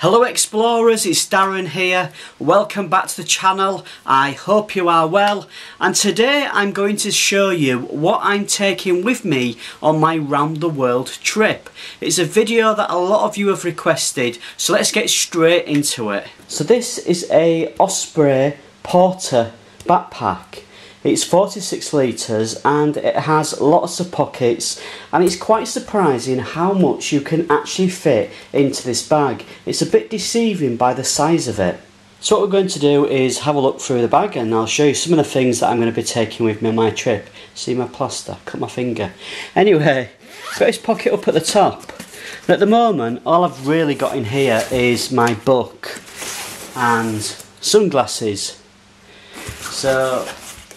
Hello explorers, it's Darren here. Welcome back to the channel. I hope you are well, and today I'm going to show you what I'm taking with me on my round the world trip. It's a video that a lot of you have requested, so let's get straight into it. So this is a Osprey Porter backpack. It's 46 litres and it has lots of pockets, and it's quite surprising how much you can actually fit into this bag. It's a bit deceiving by the size of it. So what we're going to do is have a look through the bag and I'll show you some of the things that I'm going to be taking with me on my trip. See my plaster? Cut my finger. Anyway, got this pocket up at the top. And at the moment all I've really got in here is my book and sunglasses. So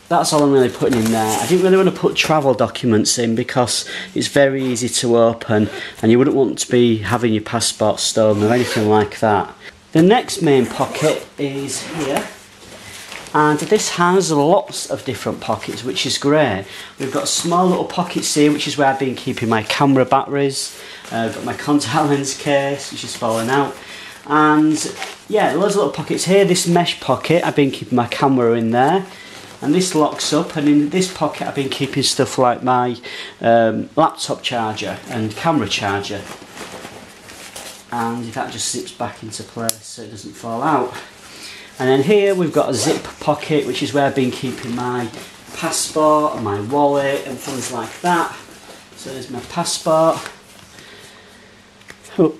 that's all I'm really putting in there. I didn't really want to put travel documents in because it's very easy to open and you wouldn't want to be having your passport stolen or anything like that. The next main pocket is here, and this has lots of different pockets, which is great. We've got small little pockets here, which is where I've been keeping my camera batteries. I've got my contact lens case, which is falling out. And yeah, loads of little pockets here. This mesh pocket, I've been keeping my camera in there. And this locks up, and in this pocket I've been keeping stuff like my laptop charger and camera charger. And that just zips back into place so it doesn't fall out. And then here we've got a zip pocket, which is where I've been keeping my passport and my wallet and things like that. So there's my passport. Oh,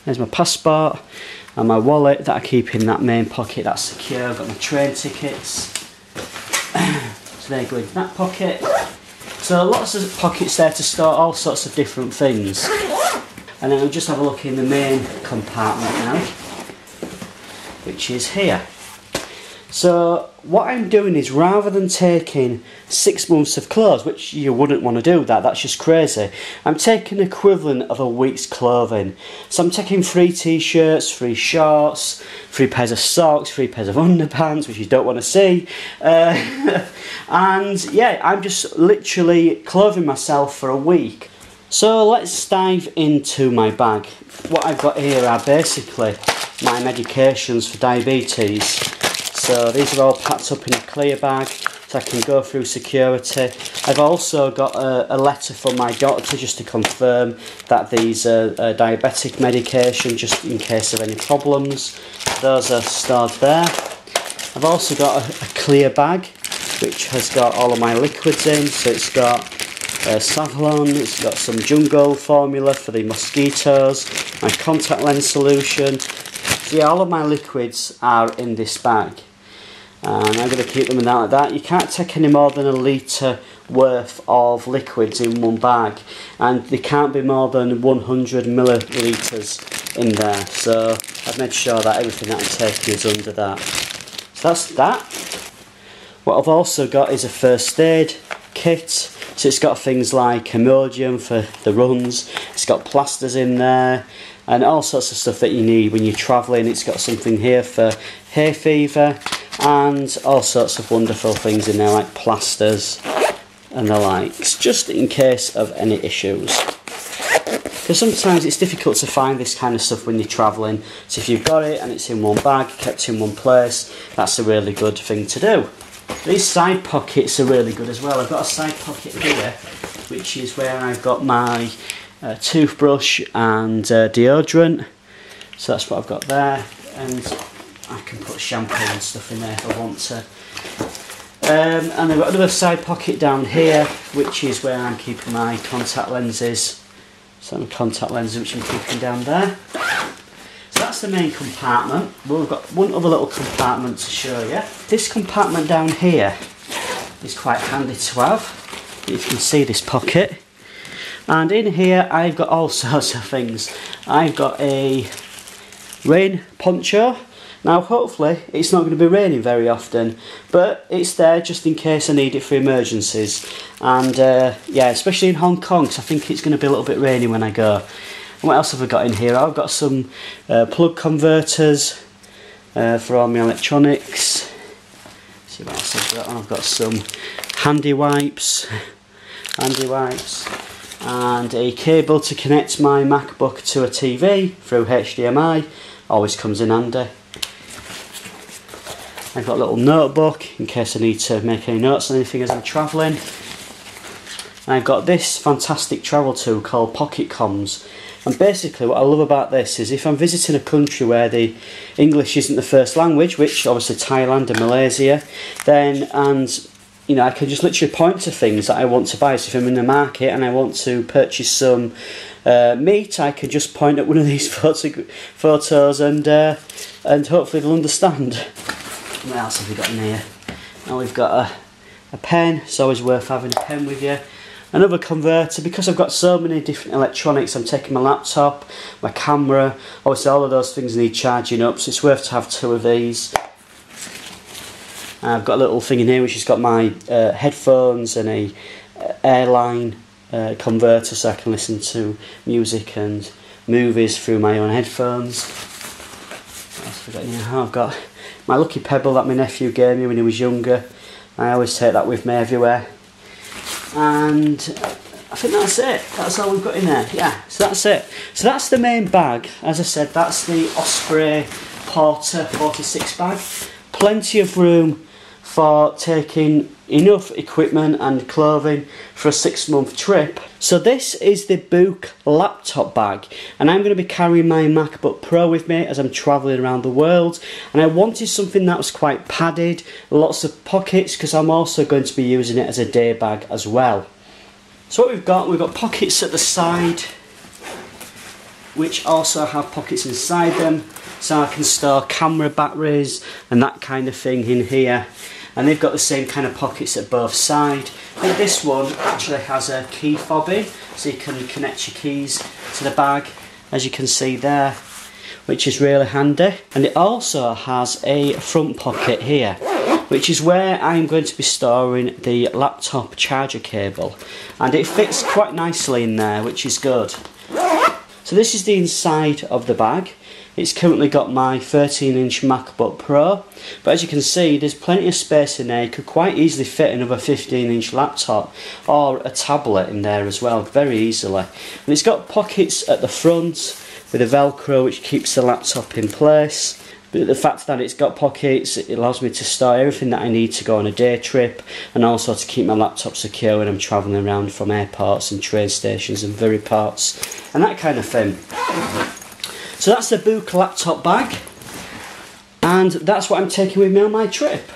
there's my passport and my wallet that I keep in that main pocket. That's secure. I've got my train tickets. So they go in that pocket. So lots of pockets there to store all sorts of different things. And then we'll just have a look in the main compartment now, which is here. So what I'm doing is, rather than taking 6 months of clothes, which you wouldn't want to do that's just crazy, I'm taking the equivalent of a week's clothing. So I'm taking 3 t-shirts, 3 shorts, 3 pairs of socks, 3 pairs of underpants, which you don't want to see. And yeah, I'm just literally clothing myself for a week. So let's dive into my bag. What I've got here are basically my medications for diabetes. So these are all packed up in a clear bag so I can go through security. I've also got a letter from my doctor just to confirm that these are diabetic medication, just in case of any problems. Those are stored there. I've also got a clear bag which has got all of my liquids in. So it's got Savlon, it's got some jungle formula for the mosquitoes, my contact lens solution. So yeah, all of my liquids are in this bag. And I'm going to keep them in that like that. You can't take any more than 1 litre worth of liquids in one bag, and they can't be more than 100 millilitres in there. So I've made sure that everything that I'm taking is under that. So that's that. What I've also got is a first aid kit. So it's got things like Imodium for the runs, it's got plasters in there, and all sorts of stuff that you need when you're travelling. It's got something here for hay fever, and all sorts of wonderful things in there like plasters and the likes, just in case of any issues. Because sometimes it's difficult to find this kind of stuff when you're travelling, so if you've got it and it's in one bag, kept in one place, that's a really good thing to do. These side pockets are really good as well. I've got a side pocket here, which is where I've got my toothbrush and deodorant. So that's what I've got there, and I can put shampoo and stuff in there if I want to. And I've got another side pocket down here, which is where I'm keeping my contact lenses. So my contact lenses, which I'm keeping down there. So that's the main compartment. We've got one other little compartment to show you. This compartment down here is quite handy to have. You can see this pocket. And in here I've got all sorts of things. I've got a rain poncho. Now hopefully it's not going to be raining very often, but it's there just in case I need it for emergencies. And yeah, especially in Hong Kong, because I think it's going to be a little bit rainy when I go. And what else have I got in here? I've got some plug converters for all my electronics. Let's see what else I've got. I've got some handy wipes. and a cable to connect my MacBook to a TV through HDMI, always comes in handy. I've got a little notebook in case I need to make any notes on anything as I'm travelling. And I've got this fantastic travel tool called Pocket Comms. And basically what I love about this is if I'm visiting a country where the English isn't the first language, which obviously Thailand and Malaysia, then, and you know, I can just literally point to things that I want to buy. So if I'm in the market and I want to purchase some meat, I can just point at one of these photos and hopefully they'll understand. What else have we got in here? Now we've got a pen. It's always worth having a pen with you. Another converter, because I've got so many different electronics. I'm taking my laptop, my camera, obviously all of those things need charging up, so it's worth to have two of these. I've got a little thing in here which has got my headphones and a airline converter, so I can listen to music and movies through my own headphones. What else have I got in here? Oh, I've got my lucky pebble that my nephew gave me when he was younger. I always take that with me everywhere. And I think that's it. That's all we've got in there. Yeah, so that's it. So that's the main bag. As I said, that's the Osprey Porter 46 bag. Plenty of room for taking enough equipment and clothing for a 6-month trip. So this is the Booq laptop bag, and I'm going to be carrying my MacBook Pro with me as I'm travelling around the world, and I wanted something that was quite padded, lots of pockets, because I'm also going to be using it as a day bag as well. So what we've got pockets at the side which also have pockets inside them, so I can store camera batteries and that kind of thing in here. And they've got the same kind of pockets at both sides. I think this one actually has a key fobbing, so you can connect your keys to the bag, as you can see there, which is really handy. And it also has a front pocket here, which is where I'm going to be storing the laptop charger cable. And it fits quite nicely in there, which is good. So this is the inside of the bag. It's currently got my 13-inch MacBook Pro, but as you can see there's plenty of space in there. You could quite easily fit another 15-inch laptop or a tablet in there as well, very easily. And it's got pockets at the front with a Velcro which keeps the laptop in place. But the fact that it's got pockets, it allows me to store everything that I need to go on a day trip, and also to keep my laptop secure when I'm travelling around from airports and train stations and ferry ports and that kind of thing. So that's the Booq laptop bag, and that's what I'm taking with me on my trip.